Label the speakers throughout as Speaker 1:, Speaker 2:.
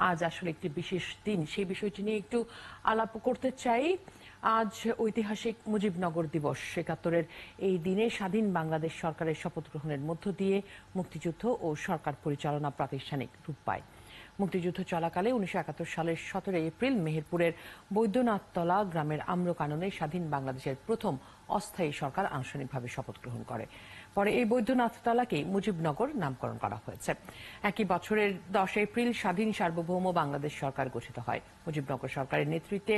Speaker 1: আজ আসলে একটি বিশেষ দিন, সেই বিষয়টি নিয়ে একটু আলাপ করতে চাই। আজ ঐতিহাসিক মুজিবনগর দিবস। ৭১-এর এই দিনে স্বাধীন বাংলাদেশ সরকারের শপথ গ্রহণের মধ্য দিয়ে মুক্তিযুদ্ধ ও সরকার পরিচালনা প্রাতিষ্ঠানিক রূপ পায়। মুক্তিযুদ্ধ চলাকালে ১৯৭১ সালের ১৭ এপ্রিল মেহেরপুরের বৈদ্যনাথতলা গ্রামের আম্রকাননে স্বাধীন বাংলাদেশের প্রথম অস্থায়ী সরকার আনুষ্ঠানিকভাবে শপথ গ্রহণ করে। পরে এই বৈদ্যনাথতলাকেই মুজিবনগর নামকরণ করা হয়েছে। একই বছরের ১০ এপ্রিল স্বাধীন সার্বভৌম বাংলাদেশ সরকার গঠিত হয়। মুজিবনগর সরকারের নেতৃত্বে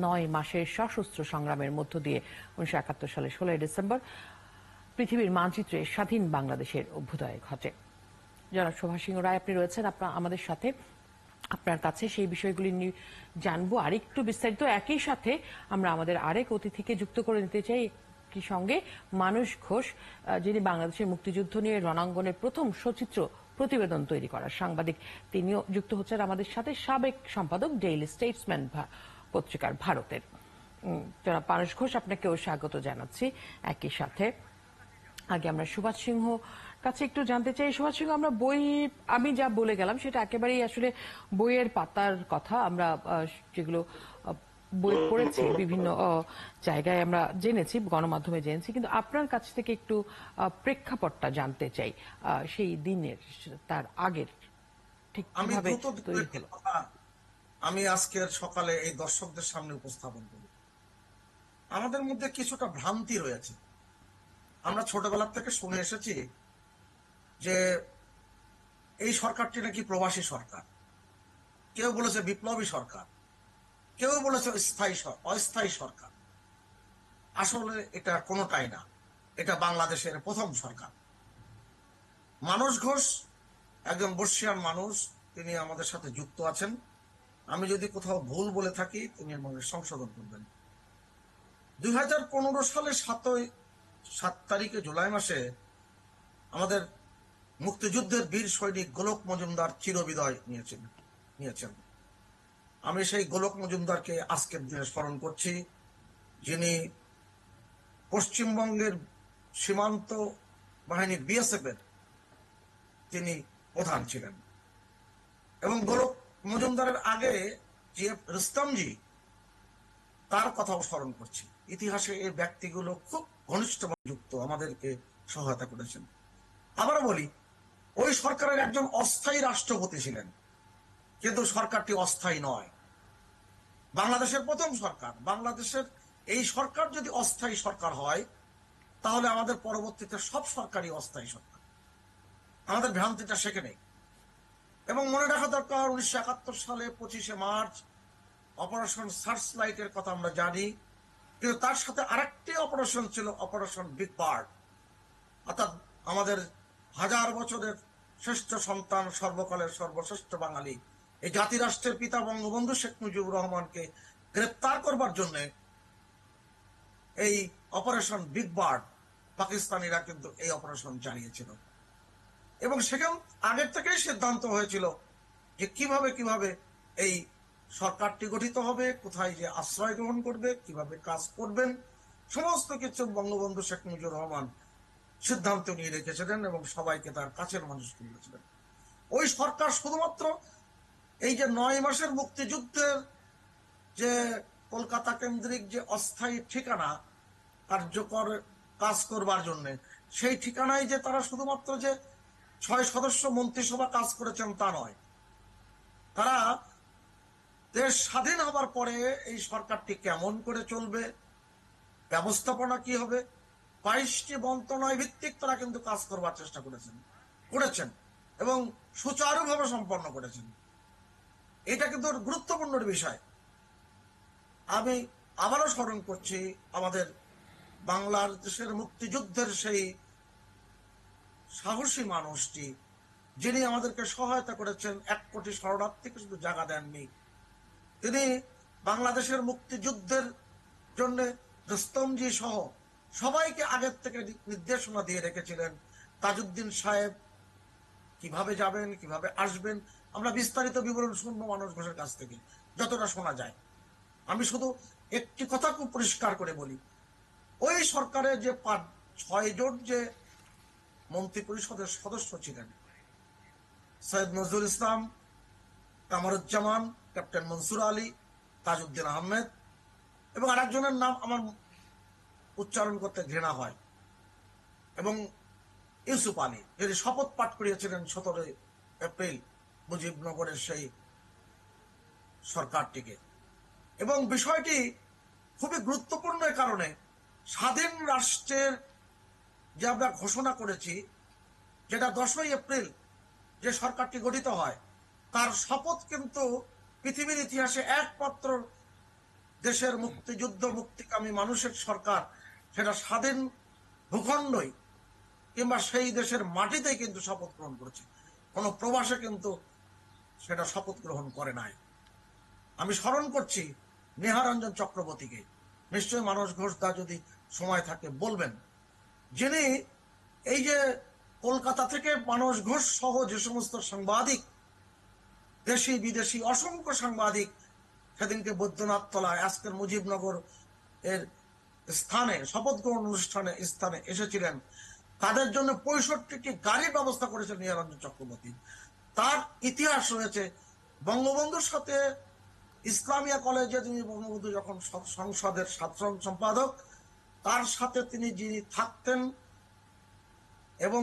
Speaker 1: ৯ মাসের সশস্ত্র সংগ্রামের মধ্য দিয়ে ১৯৭১ সালের ১৬ ডিসেম্বর পৃথিবীর মানচিত্রে স্বাধীন বাংলাদেশের অভ্যুদয় ঘটে। জনাব শোভা সিংহ রায়, আপনি রয়েছেন আমাদের সাথে। আপনার কাছে সেই বিষয়গুলি নিয়ে জানবো আরেকটু বিস্তারিত। একই সাথে আমরা আমাদের আরেক অতিথিকে যুক্ত করে নিতে চাই কি সঙ্গে, মানস ঘোষ, যিনি বাংলাদেশের মুক্তিযুদ্ধ নিয়ে রণাঙ্গনের প্রথম সচিত্র প্রতিবেদন তৈরি করার সাংবাদিক। তিনিও যুক্ত হচ্ছেন আমাদের সাথে, সাবেক সম্পাদক ডেইলি স্টেটসম্যান পত্রিকার ভারতের। জনাব মানস ঘোষ, আপনাকেও স্বাগত জানাচ্ছি। একই সাথে আগে আমরা সুভাষ সিংহ কাছে একটু জানতে চাই। সুভাষ সিংহ, আমরা আমি যা বলে গেলাম সেটা একেবারেই আসলে বইয়ের পাতার কথা। আমরা যেগুলো বই পড়েছি, বিভিন্ন জায়গায় আমরা জেনেছি, গণমাধ্যমে জেনেছি, কিন্তু আপনার কাছ থেকে একটু প্রেক্ষাপটটা জানতে চাই সেই দিনের, তার আগের ঠিক কিভাবে তৈরি হলো।
Speaker 2: আমি আজকের সকালে এই দর্শকদের সামনে উপস্থাপন করি। আমাদের মধ্যে কিছুটা ভ্রান্তি রয়েছে। আমরা ছোটবেলা থেকে শুনে এসেছি যে এই সরকারটি নাকি প্রবাসী সরকার, কেউ বলেছে বিপ্লবী সরকার, কেউ বলেছে অস্থায়ী সরকার। আসলে এটা কোনোটাই না, এটা বাংলাদেশের প্রথম সরকার। মানস ঘোষ একজন বর্ষিয়ান মানুষ, তিনি আমাদের সাথে যুক্ত আছেন। আমি যদি কোথাও ভুল বলে থাকি তিনি আমাকে সংশোধন করবেন। ২০১৫ সালে ৭ তারিখে জুলাই মাসে আমাদের মুক্তিযুদ্ধের বীর সৈনিক গোলক মজুমদার চিরবিদায় নিয়েছেন। আমি সেই গোলক মজুমদারকে আজকের দিনে স্মরণ করছি, যিনি পশ্চিমবঙ্গের সীমান্ত বাহিনী বিএসএফ এর তিনি প্রধান ছিলেন। এবং গোলক মজুমদারের আগে জিএফ রুস্তমজি, তার কথাও স্মরণ করছি। ইতিহাসে এই ব্যক্তিগুলো খুব ঘনিষ্ঠভাবে যুক্ত, আমাদেরকে সহায়তা করেছেন। আবারও বলি, ওই সরকারের একজন অস্থায়ী রাষ্ট্রপতি ছিলেন, কিন্তু সরকারটি অস্থায়ী নয়। বাংলাদেশের প্রথম সরকার, বাংলাদেশের এই সরকার যদি অস্থায়ী সরকার হয় তাহলে আমাদের পরবর্তীতে সব সরকারই অস্থায়ী সরকার। আমাদের ভ্রান্তিটা সেখানে। এবং মনে রাখা দরকার, ১৯৭১ সালে ২৫শে মার্চ অপারেশন সার্চ লাইটের কথা আমরা জানি, কিন্তু তার সাথে আরেকটি অপারেশন ছিল, অপারেশন বিগ বার্ড। অর্থাৎ আমাদের হাজার বছরের শ্রেষ্ঠ সন্তান, সর্বকালের সর্বশ্রেষ্ঠ বাঙালি, এই জাতিরাষ্ট্রের পিতা বঙ্গবন্ধু শেখ মুজিবুর রহমানকে গ্রেপ্তার করবার জন্য এই অপারেশন বিগ বার্ড পাকিস্তানিরা কিন্তু এই অপারেশন চালিয়েছিল। এবং সেখান আগের থেকেই সিদ্ধান্ত হয়েছিল যে কিভাবে এই সরকারটি গঠিত হবে, কোথায় যে আশ্রয় গ্রহণ করবে, কিভাবে কাজ করবেন, সমস্ত কিছু বঙ্গবন্ধু শেখ মুজিবুর রহমান সিদ্ধান্ত নিয়ে রেখেছিলেন এবং সবাইকে তার কাছের মানুষ করেছিলেন। ওই সরকার শুধুমাত্র এই যে ৯ মাসের মুক্তিযুদ্ধের যে কলকাতা কেন্দ্রিক যে অস্থায়ী ঠিকানা কার্যকর কাজ করবার জন্য, সেই ঠিকানায় যে তারা শুধুমাত্র যে ৬ সদস্য মন্ত্রিসভা কাজ করেছেন তা নয়। তারা দেশ স্বাধীন হবার পরে এই সরকারটি কেমন করে চলবে, ব্যবস্থাপনা কি হবে, ২২টি মন্ত্রণালয় ভিত্তিক তারা কিন্তু কাজ করবার চেষ্টা করেছেন এবং সুচারুভাবে সম্পন্ন করেছেন। এটা কিন্তু গুরুত্বপূর্ণ বিষয়। আমি আবারও স্মরণ করছি আমাদের বাংলাদেশের মুক্তিযুদ্ধের সেই সাহসী মানুষটি, যিনি আমাদেরকে সহায়তা করেছেন, ১ কোটি শরণার্থীকে শুধু জায়গা দেননি, তিনি বাংলাদেশের মুক্তিযুদ্ধের জন্য রুস্তমজি সহ সবাইকে আগের থেকে নির্দেশনা দিয়ে রেখেছিলেন। তাজউদ্দিন সাহেব কিভাবে যাবেন, কিভাবে আসবেন, আমরা বিস্তারিত বিবরণ শুনবো মানস ঘোষের কাছ থেকে যতটা শোনা যায়। আমি শুধু একটি কথা খুব পরিষ্কার করে বলি, ওই সরকারের যে ৬ জন যে মন্ত্রী পরিষদের সদস্য ছিলেন, সৈয়দ নজরুল ইসলাম, কামরুজ্জামান, ক্যাপ্টেন মনসুর আলী, তাজউদ্দিন আহমেদ এবং আরেকজনের নাম আমার উচ্চারণ করতে ঘৃণা হয়, এবং ইউসুফ আলী, যিনি শপথ পাঠ করিয়েছিলেন 17 এপ্রিল মুজিবনগরের সেই সরকারটিকে। এবং বিষয়টি খুবই গুরুত্বপূর্ণ এই কারণে, স্বাধীন রাষ্ট্রের যে আমরা ঘোষণা করেছি, যেটা 10ই এপ্রিল যে সরকারটি গঠিত হয়, তার শপথ কিন্তু পৃথিবীর ইতিহাসে একমাত্র দেশের মুক্তিযুদ্ধ মুক্তিকামী মানুষের সরকার, সেটা স্বাধীন ভূখণ্ডই কিংবা সেই দেশের মাটিতেই কিন্তু শপথ গ্রহণ করেছে, কোন প্রবাসে কিন্তু সেটা শপথ গ্রহণ করে নাই। আমি স্মরণ করছি নেহারঞ্জন চক্রবর্তীকে, নিশ্চয়ই মানস ঘোষ দা যদি সময় থাকে বলবেন, যিনি এই যে কলকাতা থেকে মানস ঘোষ সহ যে সমস্ত সাংবাদিক, দেশি বিদেশি অসংখ্য সাংবাদিক সেদিনকে বৈদ্যনাথ তলায় আজকের মুজিবনগর এর স্থানে শপথ গ্রহণ অনুষ্ঠানে স্থানে এসেছিলেন, তাদের জন্য 65টি গাড়ির ব্যবস্থা করেছেন নিহারঞ্জন চক্রবর্তী। তার ইতিহাস রয়েছে। বঙ্গবন্ধুর সাথে ইসলামিয়া কলেজে তিনি, বঙ্গবন্ধু যখন সংসদের সাধারণ সম্পাদক, তার সাথে তিনি যিনি থাকতেন এবং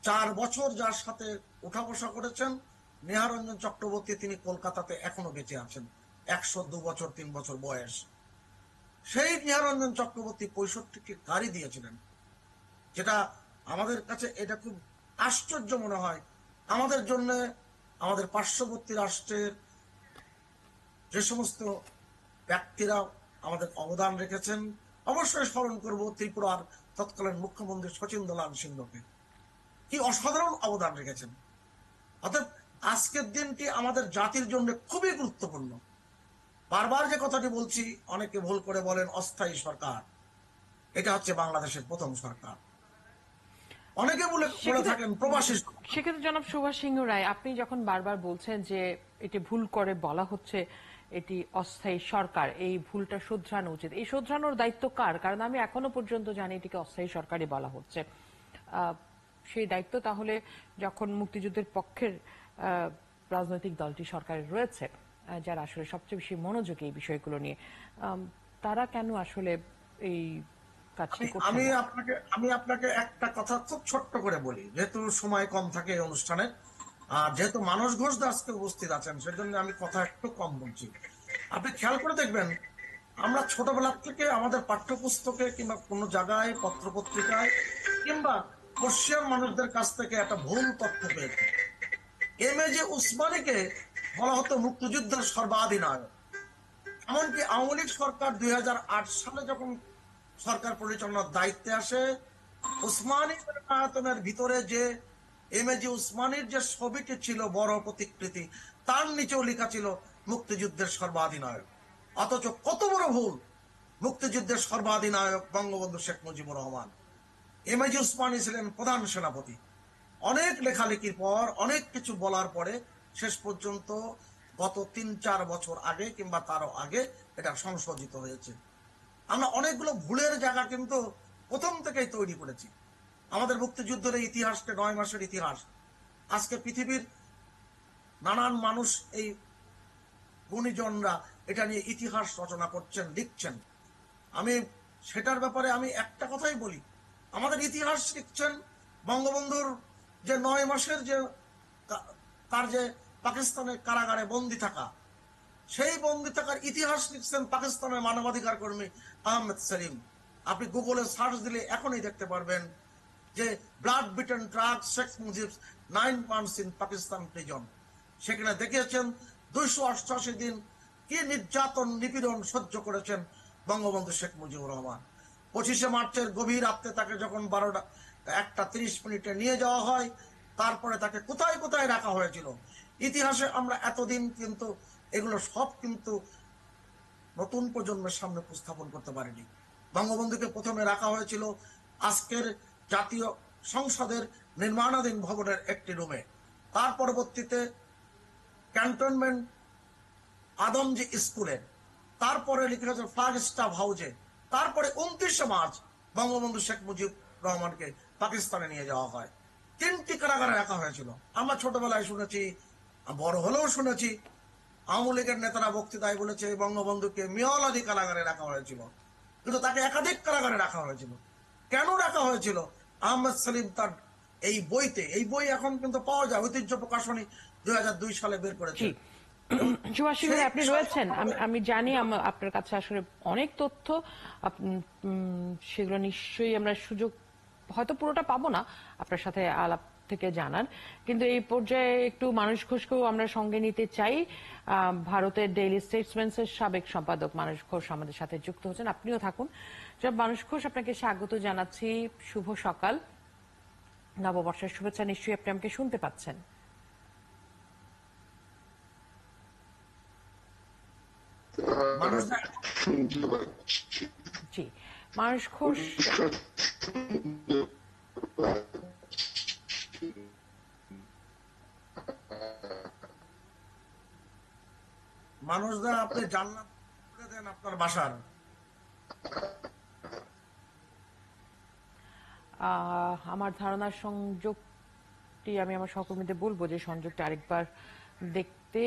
Speaker 2: 4 বছর যার সাথে উঠা বসা করেছেন, নেহারঞ্জন চক্রবর্তী, তিনি কলকাতাতে এখনো বেঁচে আছেন, 102 বছর 3 বছর বয়স। সেই নেহারঞ্জন চক্রবর্তী 65টি গাড়ি দিয়েছিলেন, যেটা আমাদের কাছে এটা খুব আশ্চর্য মনে হয়। আমাদের জন্য আমাদের পার্শ্ববর্তী রাষ্ট্রের যে সমস্ত ব্যক্তিরা আমাদের অবদান রেখেছেন, অবশ্যই স্মরণ করব ত্রিপুরার তৎকালীন মুখ্যমন্ত্রী শচীন্দ্রলাল সিংহকে, কি অসাধারণ অবদান রেখেছেন। অর্থাৎ আজকের দিনটি আমাদের জাতির জন্য খুবই গুরুত্বপূর্ণ। বারবার যে কথাটি বলছি, অনেকে ভুল করে বলেন অস্থায়ী সরকার, এটা হচ্ছে বাংলাদেশের প্রথম সরকার। অনেকে বলে থাকেন প্রবাসী।
Speaker 1: সেক্ষেত্রে জনাব সুভাষ সিংহ রায়, আপনি যখন বারবার বলছেন যে এটি ভুল করে বলা হচ্ছে এটি অস্থায়ী সরকার, এই ভুলটা শুধরানো উচিত, এই শুধরানোর দায়িত্ব কার? কারণ আমি এখনো পর্যন্ত জানি এটিকে অস্থায়ী সরকারই বলা হচ্ছে। সেই দায়িত্ব তাহলে যখন মুক্তিযুদ্ধের পক্ষের রাজনৈতিক দলটি সরকারের রয়েছে, যারা আসলে সবচেয়ে বেশি মনোযোগী এই বিষয়গুলো নিয়ে, তারা কেন আসলে এই কাজটি করছে?
Speaker 2: আমি আপনাকে একটা কথা খুব ছোট্ট করে বলি, যেহেতু সময় কম থাকে এই অনুষ্ঠানে, আর যেহেতু মানস ঘোষ দা আজকে উপস্থিত আছেন, সেজন্য আমি কথা একটু কম বলছি। আপনি খেয়াল করে দেখবেন, আমরা ছোটবেলা থেকে আমাদের পাঠ্যপুস্তকে কিংবা কোনো জায়গায় পত্রপত্রিকায় কিংবা পশ্চিম মানুষদের কাছ থেকে একটা ভুল তথ্য পেয়েছি। এমএজে উসমানীকে বলা হতো মুক্তিযুদ্ধের সর্বাধিনায়ক। এমনকি আওয়ামী লীগ সরকার 2008 সালে যখন সরকার পরিচালনার দায়িত্বে আসে, উসমানী আয়তনের ভিতরে যে এমএজি উসমানীর যে ছবিটি ছিল বড় প্রতিকৃতি, তার নিচেও লেখা ছিল মুক্তিযুদ্ধের সর্বাধিনায়ক। অথচ কত বড় ভুল! মুক্তিযুদ্ধের সর্বাধিনায়ক বঙ্গবন্ধু শেখ মুজিবুর রহমান। এমএজি উসমানী ছিলেন প্রধান সেনাপতি। অনেক লেখালেখির পর, অনেক কিছু বলার পরে শেষ পর্যন্ত গত 3-4 বছর আগে কিংবা তারও আগে এটা সংশোধিত হয়েছে। আমরা অনেকগুলো ভুলের জায়গা কিন্তু প্রথম থেকেই তৈরি করেছি। আমাদের মুক্তিযুদ্ধের ইতিহাসকে 9 মাসের ইতিহাস, আজকে পৃথিবীর নানান মানুষ, এই গুণীজনরা এটা নিয়ে ইতিহাস রচনা করছেন, লিখছেন। আমি সেটার ব্যাপারে আমি একটা কথাই বলি, আমাদের ইতিহাস লিখছেন বঙ্গবন্ধুর যে 9 মাসের যে তার যে পাকিস্তানের কারাগারে বন্দী থাকা, সেই বন্দী থাকার ইতিহাস লিখছেন পাকিস্তানের মানবাধিকার কর্মী আহমেদ সেলিম। আপনি গুগলে সার্চ দিলে এখনই দেখতে পারবেন যে blood beaten truck Sheikh Mujib 9 months in Pakistan prison. সেখানে দেখিয়েছেন 288 দিন কি নির্যাতন নিপীড়ন সহ্য করেছেন বঙ্গবন্ধু শেখ মুজিবুর রহমান। 25শে মার্চের গভীর রাত্রে তাকে যখন 1:30 নিয়ে যাওয়া হয়, তারপরে তাকে কোথায় কোথায় রাখা হয়েছিল। ইতিহাসে আমরা এতদিন কিন্তু এগুলো সব কিন্তু নতুন প্রজন্মের সামনে উপস্থাপন করতে পারিনি। বঙ্গবন্ধুকে প্রথমে রাখা হয়েছিল আজকের জাতীয় সংসদের নির্মাণাধীন ভবনের একটি রুমে, তার পরবর্তীতে ক্যান্টনমেন্ট আদমজি স্কুলে, তারপরে লিখে হয়েছে ফ্ল্যাগ স্টাফ হাউজে, তারপরে 29শে মার্চ বঙ্গবন্ধু শেখ মুজিব রহমানকে পাকিস্তানে নিয়ে যাওয়া হয়। 3টি কারাগারে রাখা হয়েছিল। আমরা ছোটবেলায় শুনেছি, বড় হলেও শুনেছি আওয়ামী লীগের নেতারা বক্তৃতায় বলেছে বঙ্গবন্ধুকে মিয়াওয়ালাদি কারাগারে রাখা হয়েছিল, কিন্তু তাকে একাধিক কারাগারে রাখা হয়েছিল। কেন রাখা হয়েছিল? আহমেদ সেলিম তার এই বই এখন কিন্তু পাওয়া যায়, ঐতিহ্য প্রকাশনী 2002 সালে বের করেছে।
Speaker 1: জি, সুভাষ সিং
Speaker 2: সেই
Speaker 1: আপনি
Speaker 2: বিষয়ে
Speaker 1: রয়েছেন, আমি জানি আপনার কাছে আসলে অনেক তথ্য, সেগুলো নিশ্চয়ই আমরা সুযোগ হয়তো পুরোটা পাবো না আপনার সাথে আলাপ থেকে জানার, কিন্তু এই পর্যায়ে একটু মানুষ ঘোষকেও আমরা সঙ্গে নিতে চাই। ভারতের ডেইলি স্টেটসম্যান এর সাবেক সম্পাদক মানুষ ঘোষ আমাদের সাথে যুক্ত হচ্ছেন, আপনিও থাকুন। জনাব মানুষ ঘোষ, আপনাকে স্বাগত জানাচ্ছি। শুভ সকাল, নববর্ষের শুভেচ্ছা। নিশ্চয়ই আপনি আমাকে শুনতে পাচ্ছেন?
Speaker 2: মানুষরা
Speaker 1: জি, মানুষ ঘোষ,
Speaker 2: মানুষরা আপনি জান্নাত করে দেন আপনার বাসার।
Speaker 1: আমার ধারণার সংযোগটি আমি আমার সহকর্মীদের বলবো যে সংযোগটা আরেকবার দেখতে।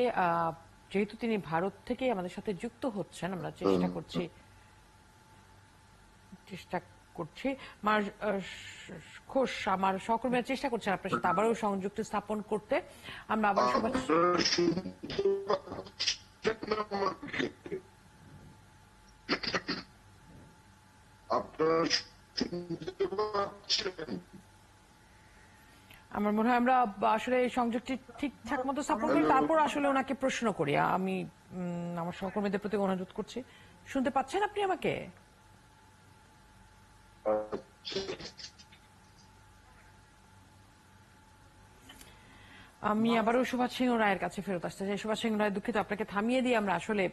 Speaker 1: যেহেতু তিনি ভারত থেকে আমাদের সাথে যুক্ত হচ্ছেন, আমরা চেষ্টা করছি ঘোষ, আমার সহকর্মীরা চেষ্টা করছেন আপনার সাথে আবারও সংযুক্ত স্থাপন করতে। আমরা আবার সবাই আমার মনে হয় আমরা আসলে এই সংযোগটি ঠিকঠাক মতো স্থাপন করি, তারপর আসলে ওনাকে প্রশ্ন করি। আমি আমার সহকর্মীদের প্রতি অনুরোধ করছি। শুনতে পাচ্ছেন আপনি আমাকে? আমি আবারও সুভাষ সিংহ রায়ের কাছে ফেরত আসতে চাই। সুভাষ সিংহ রায়, দুঃখিত আপনাকে থামিয়ে দিয়ে আমরা আসলে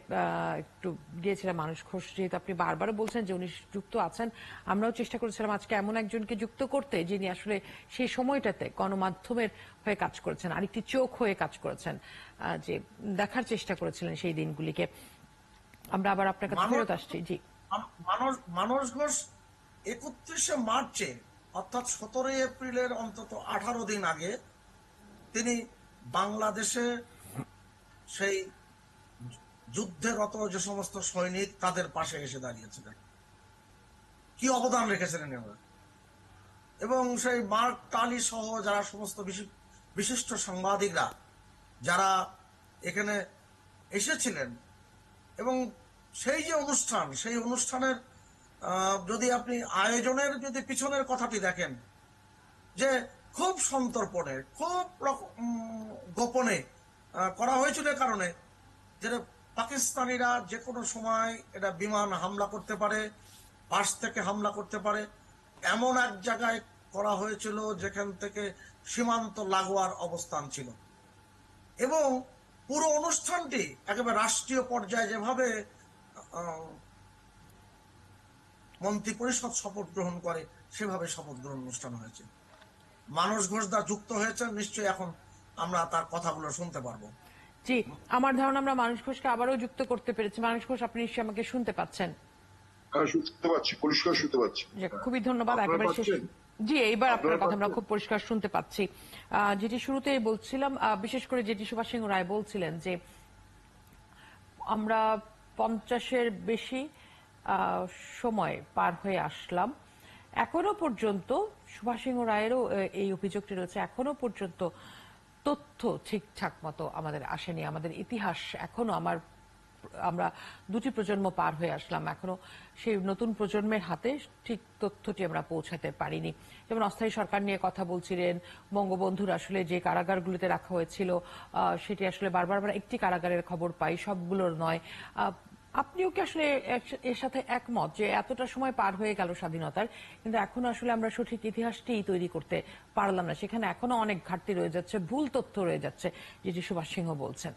Speaker 1: একটু গিয়েছিলাম মানুষ ঘোষ, যেহেতু আপনি বারবারও বলছেন যে উনি যুক্ত আছেন। আমরাও চেষ্টা করেছিলাম আজকে এমন একজনকে যুক্ত করতে যিনি আসলে সেই সময়টাতে গণমাধ্যমের হয়ে কাজ করেছেন, আরেকটি চোখ হয়ে কাজ করেছেন, যে দেখার চেষ্টা করেছিলেন সেই দিনগুলিকে। আমরা আবার আপনার কাছে ফেরত আসছি। জি,
Speaker 2: মানুষ ঘোষ 31শে মার্চে, অর্থাৎ 17 এপ্রিলের অন্তত 18 দিন আগে তিনি বাংলাদেশে সেই যুদ্ধেরত যে সমস্ত সৈনিক তাদের পাশে এসে দাঁড়িয়েছিলেন। কি অবদান রেখেছিলেন এরা! এবং সেই মার্ক টালি সহ যারা সমস্ত বিশিষ্ট সাংবাদিকরা যারা এখানে এসেছিলেন, এবং সেই যে অনুষ্ঠান, সেই অনুষ্ঠানের যদি আপনি আয়োজনের যদি পিছনের কথাটি দেখেন, যে খুব সন্তর্পণে, খুব গোপনে করা হয়েছিল, কারণে যে পাকিস্তানিরা যে কোনো সময় এটা বিমান হামলা করতে পারে, পাশ থেকে হামলা করতে পারে, এমন এক জায়গায় করা হয়েছিল যেখান থেকে সীমান্ত লাগোয়ার অবস্থান ছিল। এবং পুরো অনুষ্ঠানটি একেবারে রাষ্ট্রীয় পর্যায়ে যেভাবে মন্ত্রী পরিষদ শপথ গ্রহণ করে সেভাবে শপথ গ্রহণ অনুষ্ঠান হয়েছে। মানুষ ঘোষদা যুক্ত হয়েছেন, নিশ্চয়ই এখন আমরা তার কথাগুলো শুনতে পারবো।
Speaker 1: জি, আমার ধারণা আমরা মানুষ ঘোষকে আবারও যুক্ত করতে পেরেছি। মানুষ ঘোষ, আপনি নিশ্চয়ই আমাকে শুনতে পাচ্ছেন?
Speaker 3: শুনতে পাচ্ছি, পরিষ্কার শুনতে পাচ্ছি।
Speaker 1: খুবই ধন্যবাদ। একেবারে শেষ, জি, এইবার আপনার কথা আমরা খুব পরিষ্কার শুনতে পাচ্ছি। যেটি শুরুতেই বলছিলাম, বিশেষ করে যেটি সুভাষ সিংহ রায় বলছিলেন যে আমরা 50-এর বেশি সময় পার হয়ে আসলাম, এখনো পর্যন্ত সুভাষ সিংহ রায়েরও এই অভিযোগটি রয়েছে, এখনো পর্যন্ত তথ্য ঠিকঠাক মতো আমাদের আসেনি। আমাদের ইতিহাস এখনো আমরা দুটি প্রজন্ম পার হয়ে আসলাম, এখনো সেই নতুন প্রজন্মের হাতে ঠিক তথ্যটি আমরা পৌঁছাতে পারিনি। যেমন অস্থায়ী সরকার নিয়ে কথা বলছিলেন, বঙ্গবন্ধুর আসলে যে কারাগারগুলিতে রাখা হয়েছিল সেটি আসলে বারবার আমরা একটি কারাগারের খবর পাই, সবগুলোর নয়। আপনিও কি আসলে এর সাথে একমত যে এতটা সময় পার হয়ে গেল স্বাধীনতার, কিন্তু এখনো আসলে আমরা সঠিক ইতিহাসটি তৈরি করতে পারলাম না, সেখানে এখনো অনেক ঘাটতি রয়ে যাচ্ছে, ভুল তথ্য রয়ে যাচ্ছে, যেটি সুভাষ সিংহ বলছেন?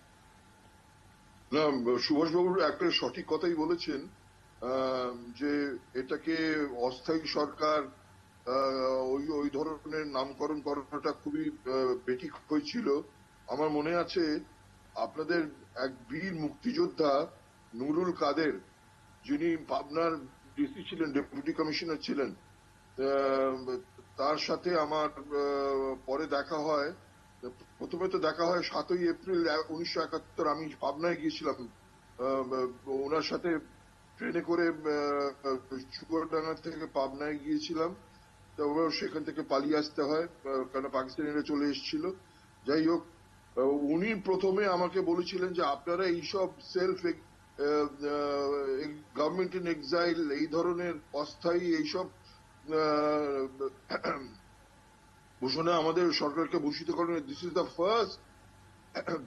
Speaker 3: না, সুভাষবাবুর একটা সঠিক কথাই বলেছেন, যে এটাকে অস্থায়ী সরকার ওই ধরনের নামকরণ করাটা খুবই বেঠিক হয়েছিল। আমার মনে আছে আপনাদের এক বীর মুক্তিযোদ্ধা নুরুল কাদের, যিনি পাবনার ডিসি ছিলেন, ডেপুটি কমিশনার ছিলেন, তার সাথে আমার পরে দেখা হয় প্রথমে তো দেখা হয় 7ই এপ্রিল 1971। আমি পাবনায় গিয়েছিলাম ওনার সাথে ট্রেনে করে, চুয়াডাঙ্গা থেকে পাবনায় গিয়েছিলাম। তবে সেখান থেকে পালিয়ে আসতে হয়, কারণ পাকিস্তানিরা চলে এসেছিল। যাই হোক, উনি প্রথমে আমাকে বলেছিলেন যে আপনারা এইসব সেলফ গভর্নমেন্ট ইন এক্সাইল, এই ধরনের অস্থায়ী এইসব ঘোষণা আমাদের সরকারকে ভূষিত করেন। This is the first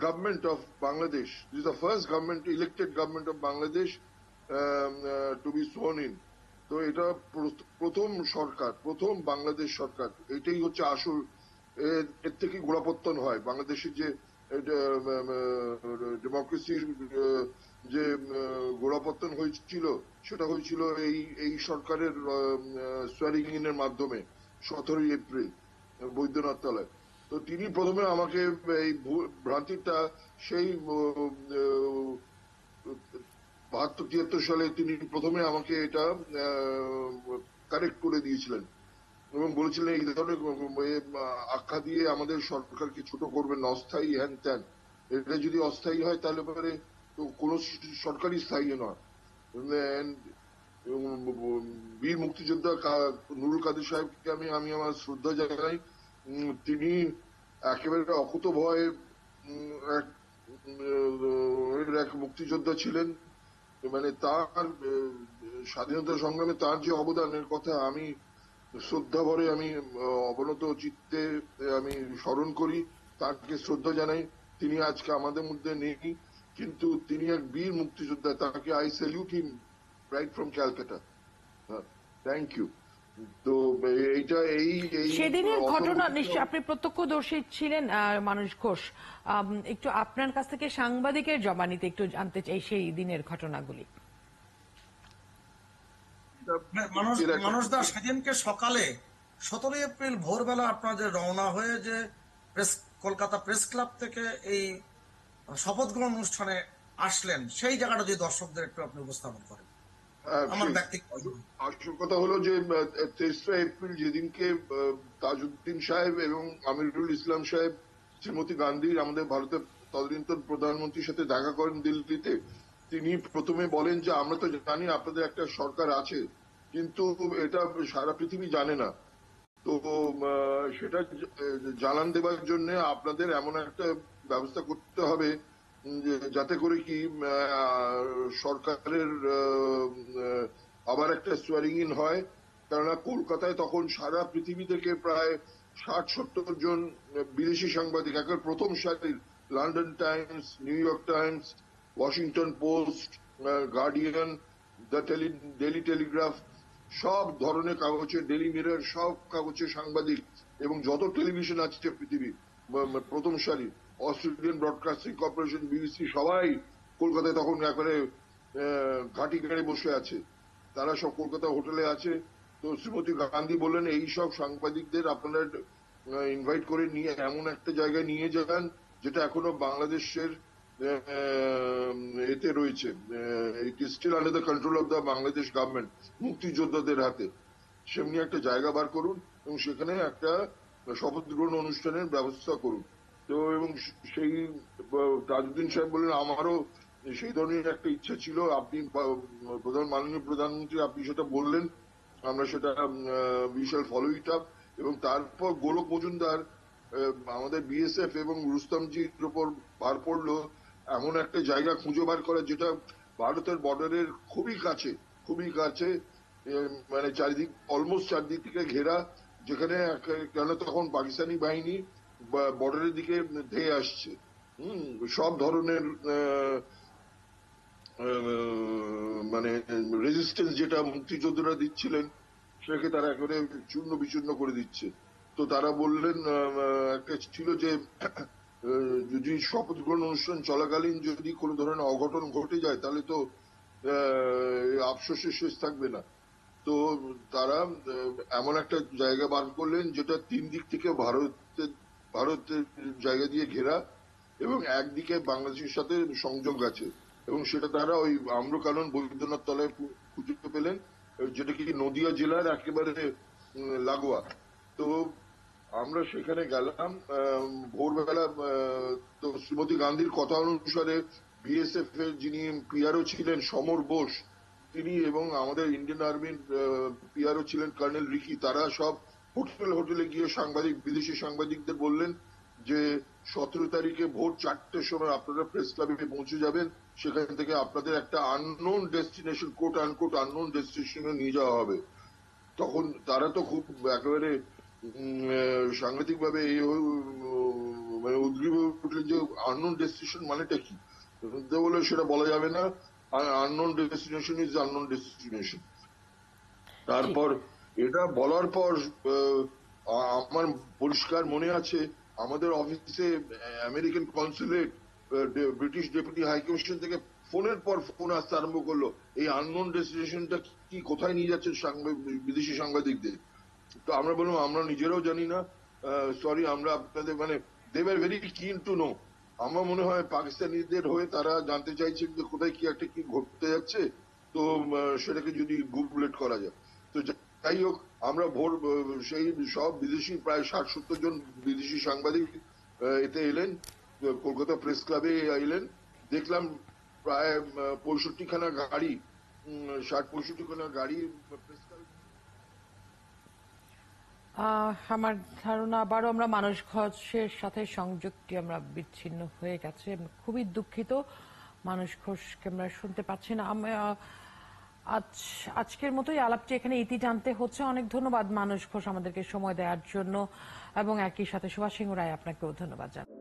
Speaker 3: government of Bangladesh. This is the first government, elected government of Bangladesh to be sworn in. তো এটা প্রথম সরকার, প্রথম বাংলাদেশ সরকার। এটাই হচ্ছে আসল, এর থেকে গোড়াপত্তন হয় বাংলাদেশের যে ডেমোক্রেসির যে গোড়াপত্তন হয়েছিল, সেটা হয়েছিল এই সরকারের সোয়ারিং ইন এর মাধ্যমে 17ই এপ্রিল বৈদ্যনাথ তলায়। তো তিনি প্রথমে আমাকে এই ভ্রান্তিটা সেই 72-73 সালে তিনি প্রথমে আমাকে এটা কারেক্ট করে দিয়েছিলেন এবং বলেছিলেন এই ধরনের আখ্যা দিয়ে আমাদের সরকারকে ছোট করবেন, অস্থায়ী হ্যান ত্যান। এটা যদি অস্থায়ী হয় তাহলে পরে তো কোন সরকারই স্থায়ী নয়। বীর মুক্তিযোদ্ধা নুরুল কাদের সাহেবকে আমি আমার শ্রদ্ধা জানাই। তিনি একেবারে অকুত ভয় এক মুক্তিযোদ্ধা ছিলেন। মানে তার স্বাধীনতা সংগ্রামে তার যে অবদানের কথা আমি শ্রদ্ধা ভরে, আমি অবনত চিত্তে আমি স্মরণ করি, তাকে শ্রদ্ধা জানাই। তিনি আজকে আমাদের মধ্যে নেই, কিন্তু তিনি এক বীর মুক্তিযোদ্ধা। তাকে I salute him right from Calcutta. Thank you. তো এইটা
Speaker 1: সেদিনের ঘটনা নিশ্চয় আপনি প্রত্যক্ষদর্শী ছিলেন মানুষ ঘোষ, একটু আপনার কাছ থেকে সাংবাদিকের জবানিতে একটু জানতে চাই সেই দিনের ঘটনাগুলি।
Speaker 2: মানুষ দা, সেদিনকে সকালে 17 এপ্রিল ভোরবেলা আপনাদের রওনা হয়ে যে কলকাতা প্রেস ক্লাব থেকে এই শপথ গ্রহণ অনুষ্ঠানে আসলেন, সেই জায়গাটা যদি দর্শকদের একটু আপনি উপস্থাপন করেন। আমার ব্যক্তিগত
Speaker 3: আসল কথা হলো যে 23 এপ্রিল যেদিনকে তাজউদ্দিন সাহেব এবং আমিরুল ইসলাম সাহেব শ্রীমতী গান্ধী, আমাদের ভারতের তদানীন্তন প্রধানমন্ত্রীর সাথে দেখা করেন দিল্লিতে, তিনি প্রথমে বলেন যে আমরা তো জানি আপনাদের একটা সরকার আছে, কিন্তু এটা সারা পৃথিবী জানে না। তো সেটা জানান দেবার জন্য আপনাদের এমন একটা ব্যবস্থা করতে হবে যাতে করে কি সরকারের আবার একটা সোয়ারিং ইন হয়। কেননা কলকাতায় তখন সারা পৃথিবী থেকে প্রায় 60-70 জন বিদেশি সাংবাদিক, একের প্রথম সারির London Times, new York Times, Washington post, guardian, the daily Telegraph, সব ধরনের কাগজে, ডেলি মিরর, সব কাগজের সাংবাদিক এবং যত টেলিভিশন আছে পৃথিবী প্রথম সারি, অস্ট্রেলিয়ান ব্রডকাস্টিং কর্পোরেশন, বিবিসি, সবাই কলকাতায় তখন একবারে ঘাটি গাড়ি বসে আছে। তারা সব কলকাতা হোটেলে আছে। তো শ্রীমতী গান্ধী বললেন এই সব সাংবাদিকদের আপনারা ইনভাইট করে নিয়ে এমন একটা জায়গায় নিয়ে যান যেটা এখনো বাংলাদেশের এতে রয়েছে, it is still under the control of the Bangladesh government, মুক্তিযোদ্ধাদের হাতে। সেমনি একটা জায়গা বার করুন এবং সেখানে একটা শপথ গ্রহণ অনুষ্ঠানের ব্যবস্থা করুন। তো এবং সেই তাজউদ্দিন সাহেব বললেন আমারও সেই ধরনের একটা ইচ্ছা ছিল। আপনি মাননীয় প্রধানমন্ত্রী, আপনি সেটা বললেন, আমরা সেটা we shall follow it up. এবং তারপর গোলক মজুমদার আমাদের বিএসএফ এবং রুস্তমজির উপর বার পড়লো এমন একটা জায়গা খুঁজে বার করা যেটা ভারতের বর্ডারের খুবই কাছে, খুবই কাছে, মানে চারিদিক অলমোস্ট চারদিক থেকে ঘেরা, যেখানে কেন তখন পাকিস্তানি বাহিনী বর্ডারের দিকে ধেয়ে আসছে। সব ধরনের মানে রেজিস্ট্যান্স যেটা মুক্তিযোদ্ধারা দিচ্ছিলেন সেটাকে তারা একেবারে চূর্ণ বিচূর্ণ করে দিচ্ছে। তো তারা বললেন একটা ছিল যে যদি শপথ গ্রহণ অনুষ্ঠান চলাকালীন যদি কোনো ধরনের অঘটন ঘটে যায় তাহলে তো আফসোসের শেষ থাকবে না। তো তারা এমন একটা জায়গা বার করলেন যেটা 3 দিক থেকে ভারতের জায়গা দিয়ে ঘেরা এবং একদিকে বাংলাদেশের সাথে সংযোগ আছে, এবং সেটা তারা ওই আম্রকানন বৈদ্যনাথ তলায় খুঁজে পেলেন, যেটা কি নদিয়া জেলার একেবারে লাগোয়া। তো আমরা সেখানে গেলাম ভোরবেলা। তো শ্রীমতী গান্ধীর কথা অনুসারে বিএসএফ এর যিনি পিআরও ছিলেন সমর বোস, তিনি এবং আমাদের ইন্ডিয়ান আর্মির পিআরও ছিলেন কর্নেল রিকি, তারা সব হোটেলে গিয়ে বিদেশি সাংবাদিকদের বললেন যে 17 তারিখে ভোর 4টের সময় আপনারা প্রেস ক্লাবে পৌঁছে যাবেন, সেখান থেকে আপনাদের একটা unknown destination, quote unquote unknown ডেস্টিনেশনে নিয়ে যাওয়া হবে। তখন তারা তো খুব একেবারে সাংঘাতিক ভাবে মানে উদ্গ্রীব হয়ে উঠলেন যে আননোন ডেস্টিনেশন মানেটা কি। বলে সেটা বলা যাবে না, unknown destination is unknown destination. তারপর এটা বলার পর আমার পরিষ্কার মনে আছে আমাদের অফিসে American consulate, British deputy high commission থেকে ফোনের পর ফোন আসতে আরম্ভ করলো, এই আননোন ডেস্টিনেশনটা কি, কোথায় নিয়ে যাচ্ছেন বিদেশি সাংবাদিকদের। তো আমরা বললাম আমরা নিজেরাও জানি না, সরি, আমরা আপনাদের মানে they were very keen to know. আমার মনে হয় পাকিস্তানিদের হয়ে তারা জানতে চাইছেন যে কোথায় কি একটা কি ঘটতে যাচ্ছে, তো সেটাকে যদি গুগলেট করা যায়। তো যাই হোক, আমরা ভোর সেই সব বিদেশি প্রায় 60-70 জন বিদেশি সাংবাদিক এতে এলেন, কলকাতা প্রেস ক্লাবে এলেন। দেখলাম প্রায় 65খানা গাড়ি, 60-65খানা গাড়ি প্রেস ক্লাবে।
Speaker 1: আমার ধারণা আবারও আমরা মানস ঘোষের সাথে সংযোগটি আমরা বিচ্ছিন্ন হয়ে গেছে। খুবই দুঃখিত, মানস ঘোষকে আমরা শুনতে পাচ্ছি না। আজকের মতোই আলাপটি এখানে ইতি টানতে হচ্ছে। অনেক ধন্যবাদ মানস ঘোষ আমাদেরকে সময় দেওয়ার জন্য, এবং একই সাথে সুভাষ সিংহ রায় আপনাকেও ধন্যবাদ জানাই।